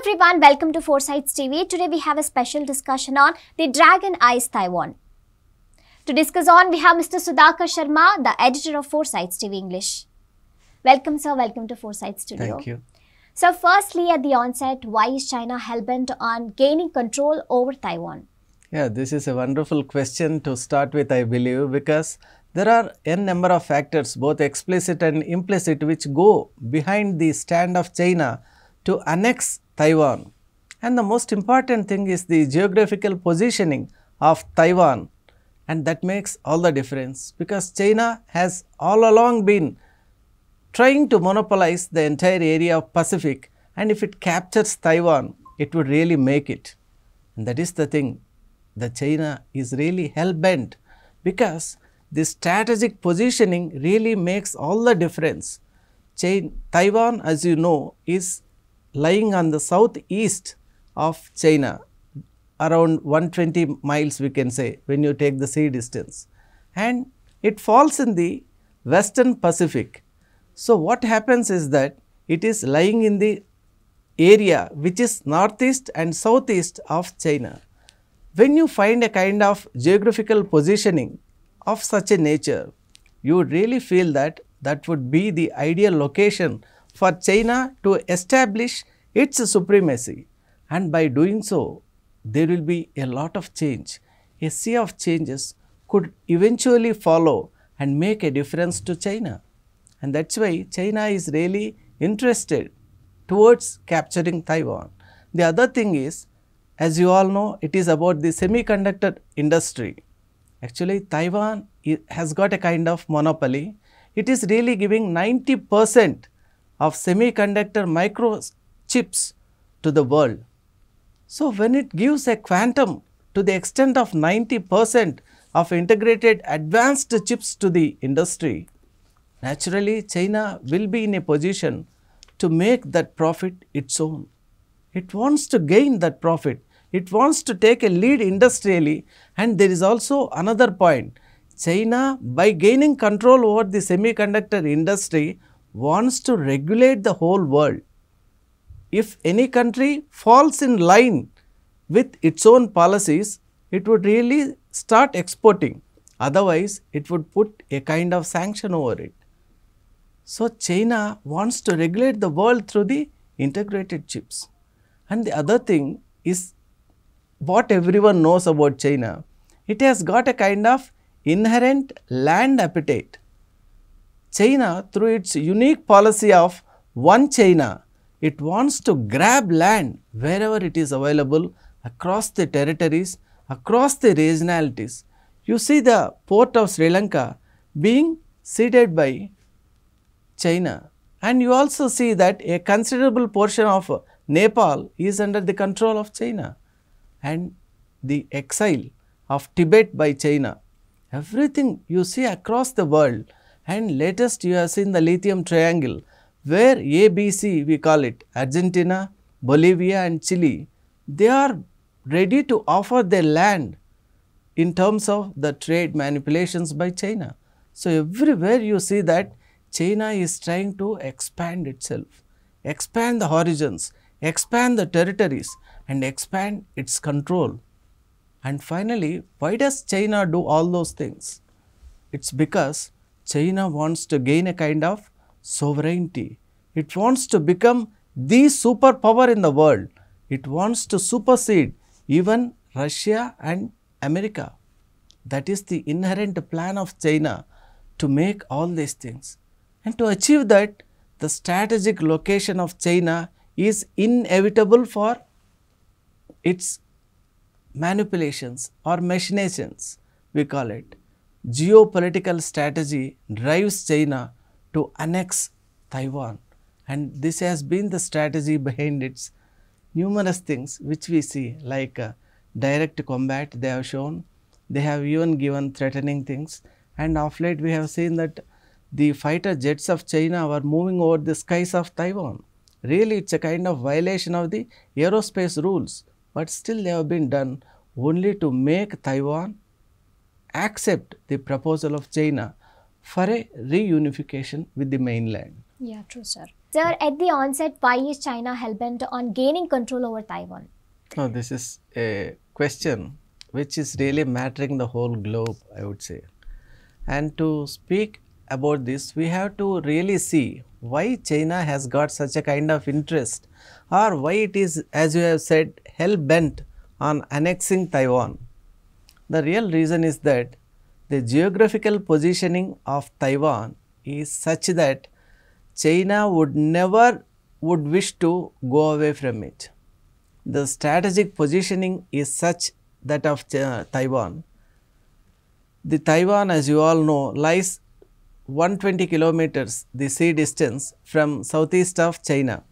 everyone, welcome to 4Sides TV. Today we have a special discussion on the Dragon Eyes Taiwan. To discuss on, we have Mr. Sudhakar Sharma, the editor of 4Sides TV English. Welcome sir, welcome to 4Sides Studio. Thank you. So firstly, at the onset, why is China hellbent on gaining control over Taiwan? Yeah, this is a wonderful question to start with, I believe, because there are n number of factors, both explicit and implicit, which go behind the stand of China to annex Taiwan. And the most important thing is the geographical positioning of Taiwan, and that makes all the difference, because China has all along been trying to monopolize the entire area of Pacific, and if it captures Taiwan, it would really make it. And that is the thing, that China is really hell-bent, because the strategic positioning really makes all the difference. Taiwan, as you know, is lying on the southeast of China, around 120 miles we can say, when you take the sea distance, and it falls in the western Pacific. So what happens is that it is lying in the area which is northeast and southeast of China. When you find a kind of geographical positioning of such a nature, you would really feel that that would be the ideal location for China to establish its supremacy, and by doing so, there will be a lot of change. A sea of changes could eventually follow and make a difference to China. And that is why China is really interested towards capturing Taiwan. The other thing is, as you all know, it is about the semiconductor industry. Actually, Taiwan has got a kind of monopoly. It is really giving 90% of semiconductor microchips to the world. So, when it gives a quantum to the extent of 90% of integrated advanced chips to the industry, naturally China will be in a position to make that profit its own. It wants to gain that profit. It wants to take a lead industrially, and there is also another point. China, by gaining control over the semiconductor industry, wants to regulate the whole world. If any country falls in line with its own policies, it would really start exporting. Otherwise, it would put a kind of sanction over it. So, China wants to regulate the world through the integrated chips. And the other thing is what everyone knows about China. It has got a kind of inherent land appetite. China, through its unique policy of one China, it wants to grab land wherever it is available across the territories, across the regionalities. You see the port of Sri Lanka being ceded by China, and you also see that a considerable portion of Nepal is under the control of China, and the exile of Tibet by China. Everything you see across the world, and latest you have seen the lithium triangle, where ABC we call it, Argentina, Bolivia and Chile, they are ready to offer their land in terms of the trade manipulations by China. So, everywhere you see that China is trying to expand itself, expand the horizons, expand the territories and expand its control. And finally, why does China do all those things? It is because China wants to gain a kind of sovereignty. It wants to become the superpower in the world. It wants to supersede even Russia and America. That is the inherent plan of China to make all these things. And to achieve that, the strategic location of China is inevitable for its manipulations or machinations, we call it. Geopolitical strategy drives China to annex Taiwan, and this has been the strategy behind its numerous things which we see, like direct combat they have shown. They have even given threatening things, and of late we have seen that the fighter jets of China were moving over the skies of Taiwan. Really, it is a kind of violation of the aerospace rules, but still they have been done only to make Taiwan accept the proposal of China for a reunification with the mainland. Yeah, true, sir. Sir, at the onset, why is China hell-bent on gaining control over Taiwan? Now, this is a question which is really mattering the whole globe, I would say. And to speak about this, we have to really see why China has got such a kind of interest, or why it is, as you have said, hell-bent on annexing Taiwan. The real reason is that the geographical positioning of Taiwan is such that China would never wish to go away from it. The strategic positioning is such that of Taiwan. The Taiwan, as you all know, lies 120 kilometers the sea distance from southeast of China.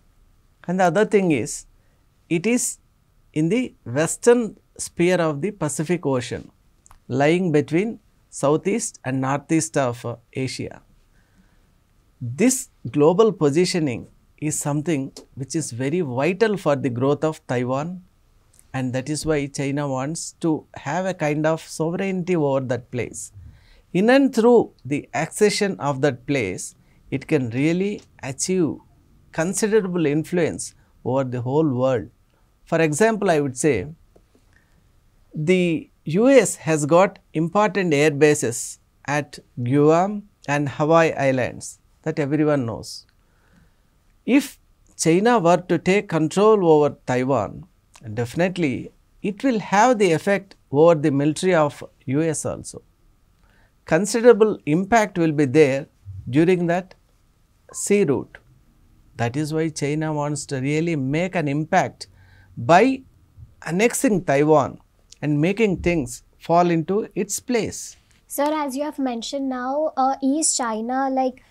And the other thing is, it is in the western sphere of the Pacific Ocean, lying between southeast and northeast of Asia. This global positioning is something which is very vital for the growth of Taiwan, and that is why China wants to have a kind of sovereignty over that place. In and through the accession of that place, it can really achieve considerable influence over the whole world. For example, I would say the US has got important air bases at Guam and Hawaii Islands, that everyone knows. If China were to take control over Taiwan, definitely it will have the effect over the military of US also. Considerable impact will be there during that sea route. That is why China wants to really make an impact by annexing Taiwan and making things fall into its place. Sir, as you have mentioned now, is China like,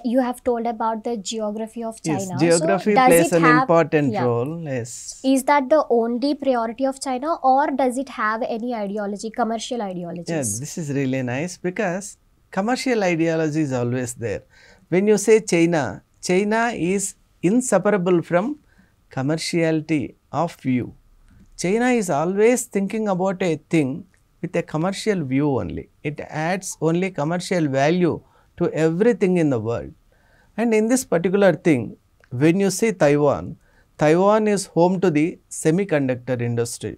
you have told about the geography of China. Yes, geography plays an important role. Yes. Is that the only priority of China, or does it have any ideology, commercial ideologies? Yeah, this is really nice because commercial ideology is always there. When you say China, China is inseparable from commerciality of view. China is always thinking about a thing with a commercial view only. It adds only commercial value to everything in the world. And in this particular thing, when you see Taiwan, Taiwan is home to the semiconductor industry.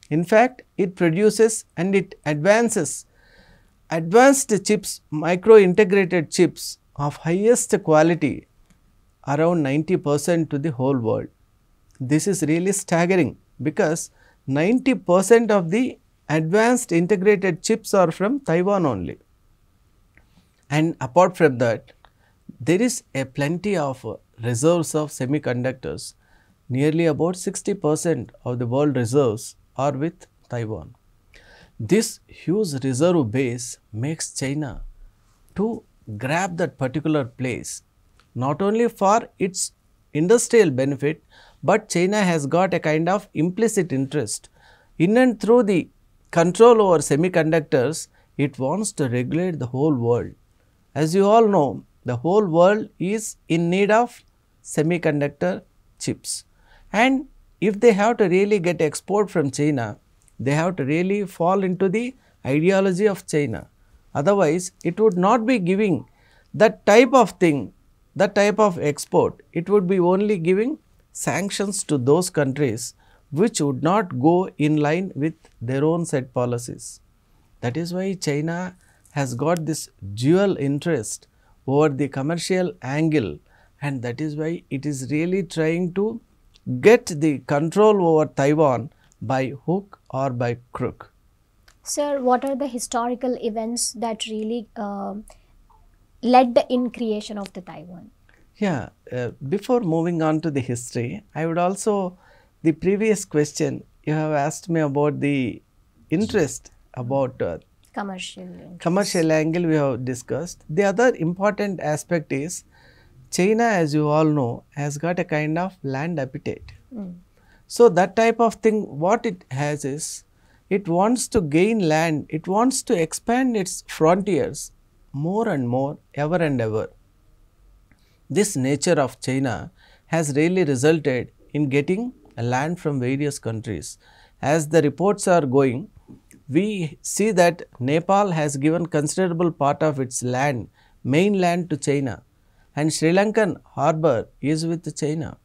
In fact, it produces and it advances advanced chips, micro integrated chips of highest quality, around 90% to the whole world. This is really staggering because 90% of the advanced integrated chips are from Taiwan only. And apart from that, there is a plenty of reserves of semiconductors. Nearly about 60% of the world reserves are with Taiwan. This huge reserve base makes China to grab that particular place, not only for its industrial benefit, but China has got a kind of implicit interest. In and through the control over semiconductors, it wants to regulate the whole world. As you all know, the whole world is in need of semiconductor chips, and if they have to really get export from China, they have to really fall into the ideology of China. Otherwise, it would not be giving that type of thing, that type of export. It would be only giving sanctions to those countries which would not go in line with their own set policies. That is why China has got this dual interest over the commercial angle, and that is why it is really trying to get the control over Taiwan by hook or by crook. Sir, what are the historical events that really led in creation of the Taiwan? Yeah, before moving on to the history, I would also, the previous question you have asked me about the interest about commercial angle we have discussed. The other important aspect is China, as you all know, has got a kind of land appetite. So that type of thing, what it has is, it wants to gain land, it wants to expand its frontiers more and more, ever and ever. This nature of China has really resulted in getting land from various countries. As the reports are going, we see that Nepal has given considerable part of its land, mainland, to China, and Sri Lankan harbor is with China.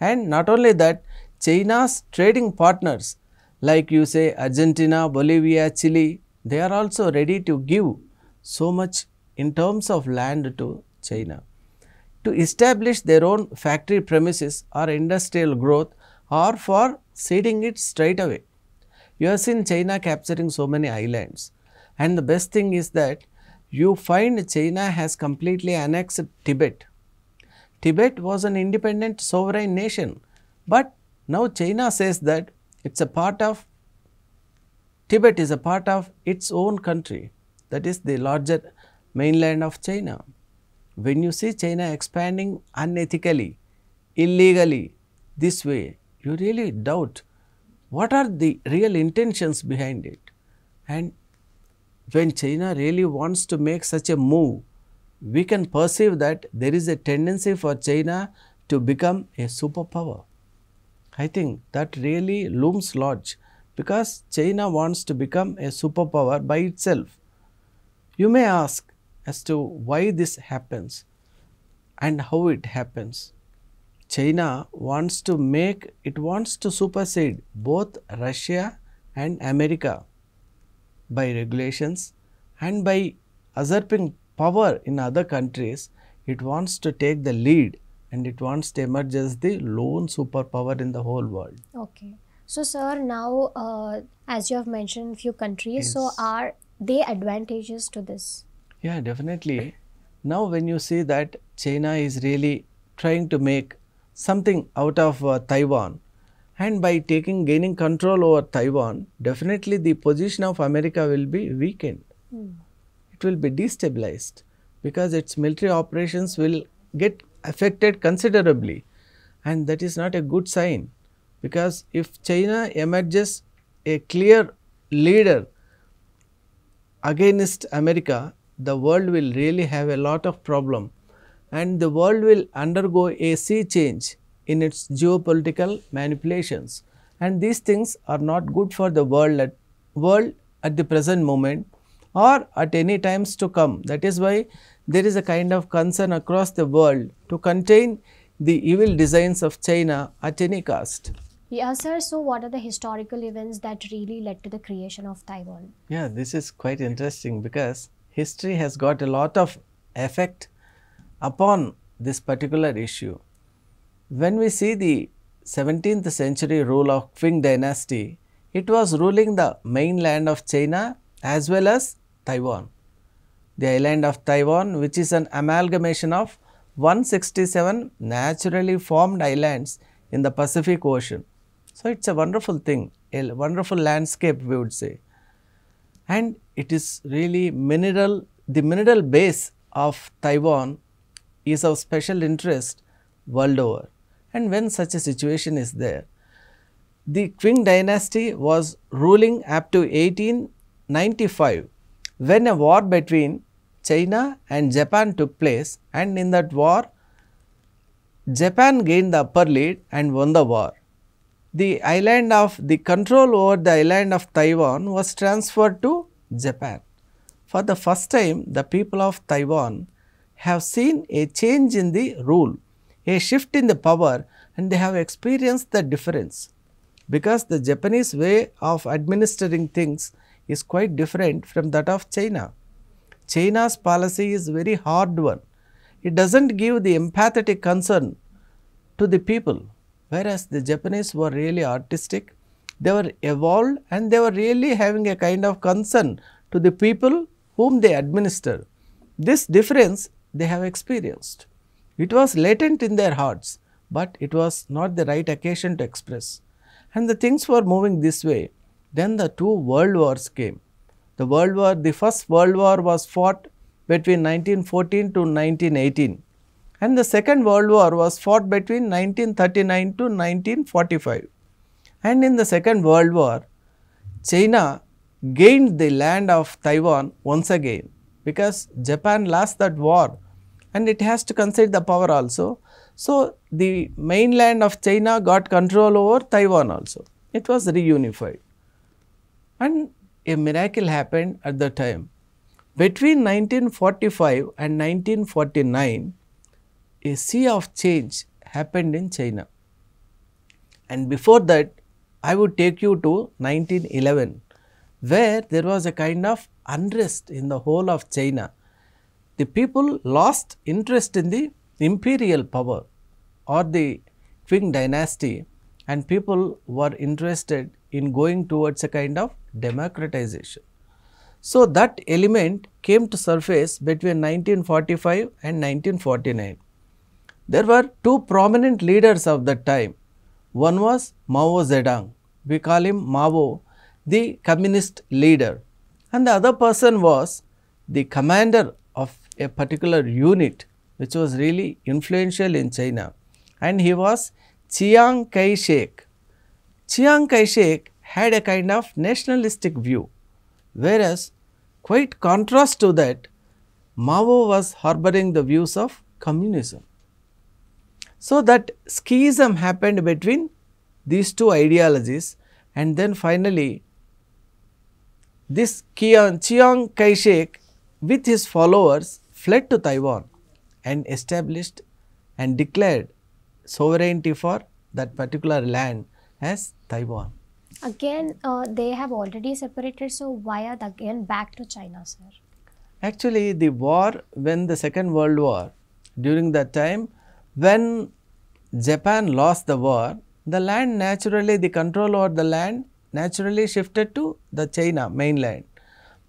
And not only that, China's trading partners like you say Argentina, Bolivia, Chile, they are also ready to give so much in terms of land to China to establish their own factory premises or industrial growth or for ceding it straight away. You have seen China capturing so many islands, and the best thing is that you find China has completely annexed Tibet. Tibet was an independent sovereign nation, but now China says that it's a part of Tibet is a part of its own country, that is the larger mainland of China. When you see China expanding unethically, illegally this way, you really doubt what are the real intentions behind it. And when China really wants to make such a move, we can perceive that there is a tendency for China to become a superpower. I think that really looms large because China wants to become a superpower by itself. You may ask as to why this happens and how it happens. China wants to supersede both Russia and America by regulations, and by usurping power in other countries, it wants to take the lead and it wants to emerge as the lone superpower in the whole world. Okay. So, sir, now as you have mentioned few countries, so Yes. are they advantageous to this? Yeah, definitely. Now, when you see that China is really trying to make something out of Taiwan, and by gaining control over Taiwan, definitely the position of America will be weakened. It will be destabilized because its military operations will get affected considerably, and that is not a good sign, because if China emerges a clear leader against America, the world will really have a lot of problem, and the world will undergo a sea change in its geopolitical manipulations, and these things are not good for the world at the present moment or at any times to come. That is why there is a kind of concern across the world to contain the evil designs of China at any cost. Yeah, sir. So, what are the historical events that really led to the creation of Taiwan? Yeah, this is quite interesting because history has got a lot of effect upon this particular issue. When we see the 17th century rule of Qing dynasty, it was ruling the mainland of China as well as Taiwan. The island of Taiwan, which is an amalgamation of 167 naturally formed islands in the Pacific Ocean. So, it is a wonderful thing, a wonderful landscape we would say, and it is really the mineral base of Taiwan is of special interest world over. And when such a situation is there, the Qing dynasty was ruling up to 1895 when a war between China and Japan took place, and in that war Japan gained the upper lead and won the war. The control over the island of Taiwan was transferred to Japan. For the first time, the people of Taiwan have seen a change in the rule, a shift in the power, and they have experienced the difference, because the Japanese way of administering things is quite different from that of China. China's policy is very hard one. It does not give the empathetic concern to the people, whereas the Japanese were really artistic, they were evolved, and they were really having a kind of concern to the people whom they administer. This difference they have experienced. It was latent in their hearts, but it was not the right occasion to express. And the things were moving this way. Then the two world wars came. The first world war was fought between 1914 to 1918. And the second world war was fought between 1939 to 1945. And in the second world war, China gained the land of Taiwan once again, because Japan lost that war and it has to concede the power also. So, the mainland of China got control over Taiwan also. It was reunified, and a miracle happened at the time. Between 1945 and 1949, a sea of change happened in China. And before that, I would take you to 1911, where there was a kind of unrest in the whole of China. The people lost interest in the imperial power or the Qing dynasty, and people were interested in going towards a kind of democratization. So, that element came to surface between 1945 and 1949. There were two prominent leaders of that time. One was Mao Zedong, we call him Mao, the communist leader, and the other person was the commander of a particular unit which was really influential in China, and he was Chiang Kai-shek. Chiang Kai-shek had a kind of nationalistic view, whereas quite contrast to that, Mao was harboring the views of communism. So, that schism happened between these two ideologies, and then finally this Chiang Kai-shek with his followers fled to Taiwan and established and declared sovereignty for that particular land as Taiwan. Again, they have already separated, so why are they again back to China, sir? Actually, the war, when the Second World War, during that time, when Japan lost the war, the land naturally, the control over the land naturally shifted to the China mainland.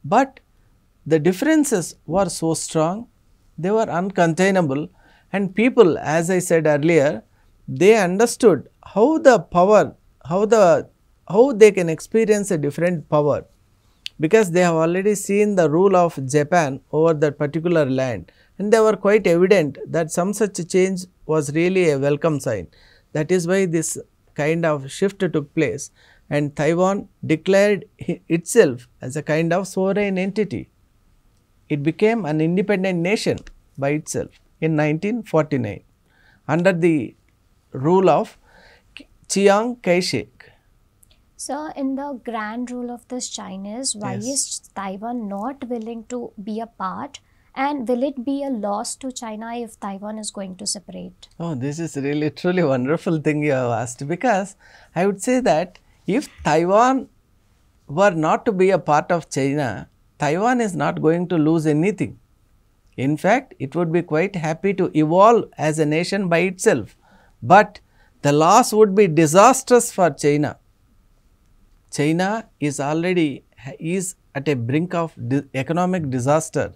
But the differences were so strong, they were uncontainable, and people, as I said earlier, they understood how the power, how they can experience a different power, because they have already seen the rule of Japan over that particular land, and they were quite evident that some such change was really a welcome sign. That is why this kind of shift took place, and Taiwan declared itself as a kind of sovereign entity. It became an independent nation by itself in 1949 under the rule of Chiang Kai-shek. So, in the grand rule of this Chinese, why is Taiwan not willing to be a part, and will it be a loss to China if Taiwan is going to separate? Oh, this is really truly wonderful thing you have asked, because I would say that if Taiwan were not to be a part of China, Taiwan is not going to lose anything. In fact, it would be quite happy to evolve as a nation by itself, but the loss would be disastrous for China. China is already at a brink of economic disaster,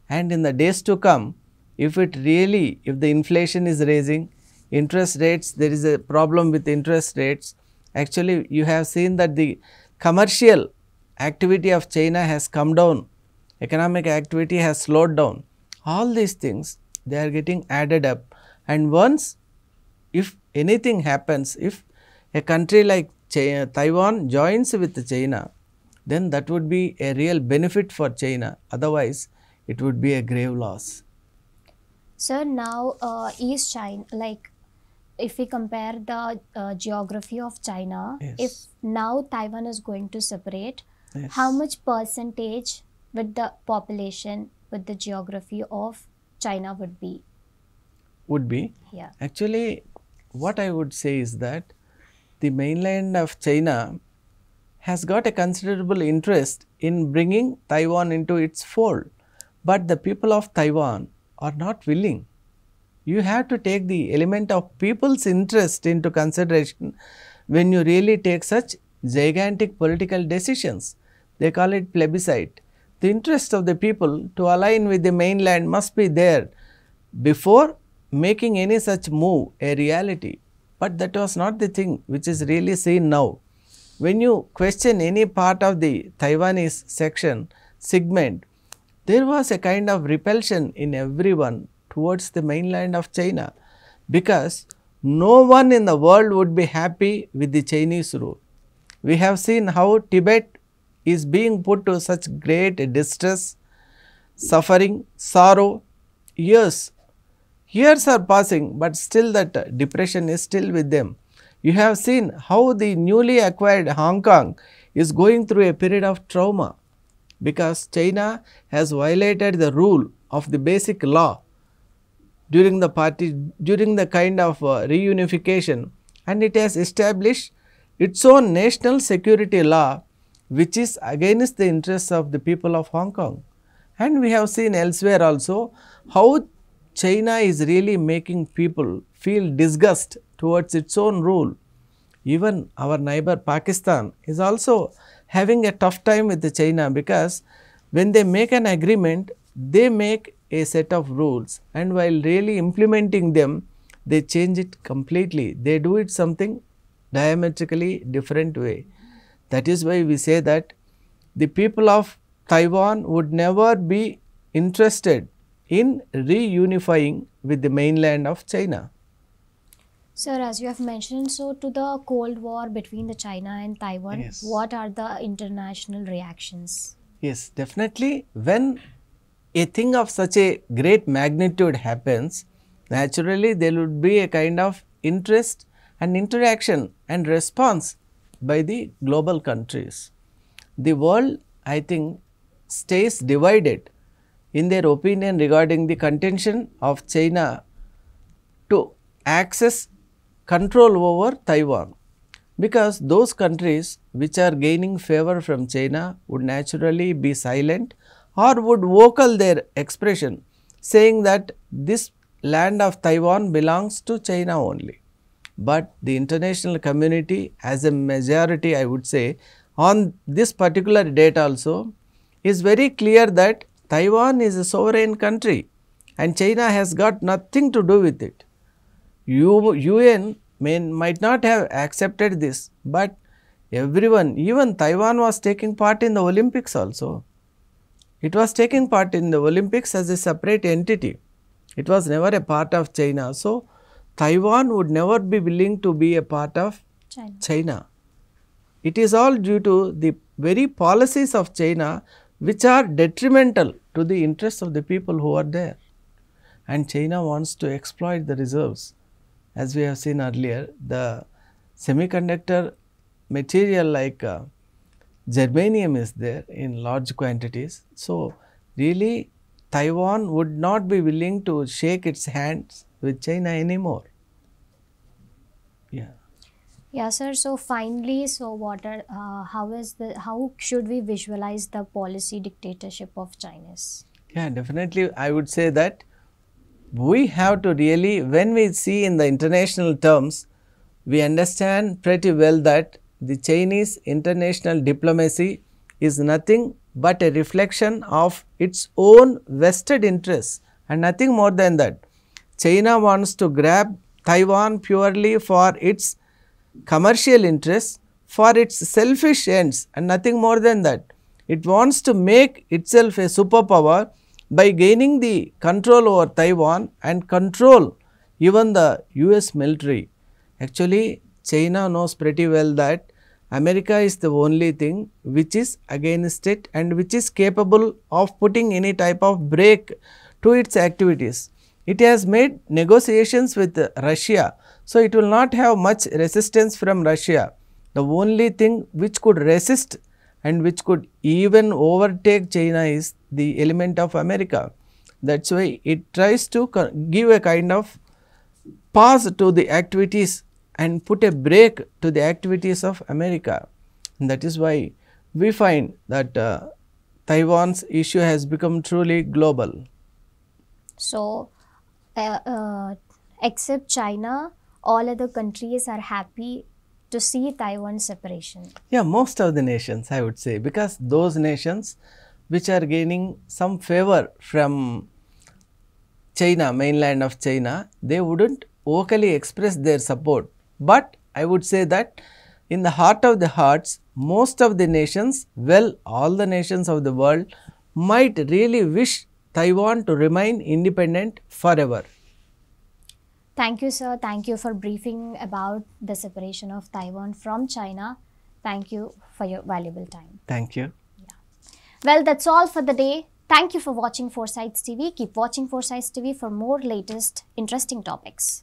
and in the days to come, if the inflation is raising, interest rates, there is a problem with interest rates. Actually, you have seen that the commercial activity of China has come down, economic activity has slowed down. All these things, they are getting added up, and once, if anything happens, if a country like Taiwan joins with China, then that would be a real benefit for China. Otherwise, it would be a grave loss. Sir, now East China, like if we compare the geography of China, if now Taiwan is going to separate, how much percentage with the population, with the geography of China would be? Would be? Yeah. Actually, what I would say is that the mainland of China has got a considerable interest in bringing Taiwan into its fold, but the people of Taiwan are not willing. You have to take the element of people's interest into consideration when you really take such gigantic political decisions. They call it plebiscite. The interest of the people to align with the mainland must be there before making any such move a reality. But that was not the thing which is really seen now. When you question any part of the Taiwanese segment, there was a kind of repulsion in everyone towards the mainland of China, because no one in the world would be happy with the Chinese rule. We have seen how Tibet is being put to such great distress, suffering, sorrow. Years are passing, but still that depression is still with them. You have seen how the newly acquired Hong Kong is going through a period of trauma, because China has violated the rule of the basic law. during the kind of reunification, and it has established its own national security law, which is against the interests of the people of Hong Kong. And we have seen elsewhere also how China is really making people feel disgust towards its own rule. Even our neighbor Pakistan is also having a tough time with the China, because when they make an agreement, they make a set of rules, and while really implementing them, they change it completely. They do it something diametrically different way. That is why we say that the people of Taiwan would never be interested in reunifying with the mainland of China. Sir, as you have mentioned, so to the Cold War between the China and Taiwan, Yes. what are the international reactions? Yes, definitely. When a thing of such a great magnitude happens, naturally there would be a kind of interest and interaction and response by the global countries. The world, I think, stays divided in their opinion regarding the contention of China to access control over Taiwan, because those countries which are gaining favor from China would naturally be silent or would vocal their expression, saying that this land of Taiwan belongs to China only. But the international community as a majority, I would say, on this particular date also is very clear that Taiwan is a sovereign country and China has got nothing to do with it. UN might not have accepted this, but everyone, even Taiwan was taking part in the Olympics also. It was taking part in the Olympics as a separate entity. It was never a part of China. So, Taiwan would never be willing to be a part of China. It is all due to the very policies of China which are detrimental to the interests of the people who are there. And China wants to exploit the reserves. As we have seen earlier, the semiconductor material like germanium is there in large quantities. So, really Taiwan would not be willing to shake its hands with China anymore. Yeah. Yeah, sir. So finally, so what are how should we visualize the policy dictatorship of Chinese? Yeah, definitely. I would say that we have to really, when we see in the international terms, we understand pretty well that the Chinese international diplomacy is nothing but a reflection of its own vested interests and nothing more than that. China wants to grab Taiwan purely for its commercial interests, for its selfish ends and nothing more than that. It wants to make itself a superpower by gaining the control over Taiwan and control even the US military. Actually, China knows pretty well that America is the only thing which is against it and which is capable of putting any type of break to its activities. It has made negotiations with Russia, so it will not have much resistance from Russia. The only thing which could resist and which could even overtake China is the element of America. That is why it tries to give a kind of pause to the activities and put a break to the activities of America. And that is why we find that Taiwan's issue has become truly global. So, except China, all other countries are happy to see Taiwan separation. Yeah, most of the nations, I would say, because those nations which are gaining some favor from China, mainland of China, they wouldn't vocally express their support. But I would say that in the heart of the hearts, most of the nations, well, all the nations of the world might really wish Taiwan to remain independent forever. Thank you, sir. Thank you for briefing about the separation of Taiwan from China. Thank you for your valuable time. Thank you. Well, that's all for the day. Thank you for watching 4Sides TV. Keep watching 4Sides TV for more latest interesting topics.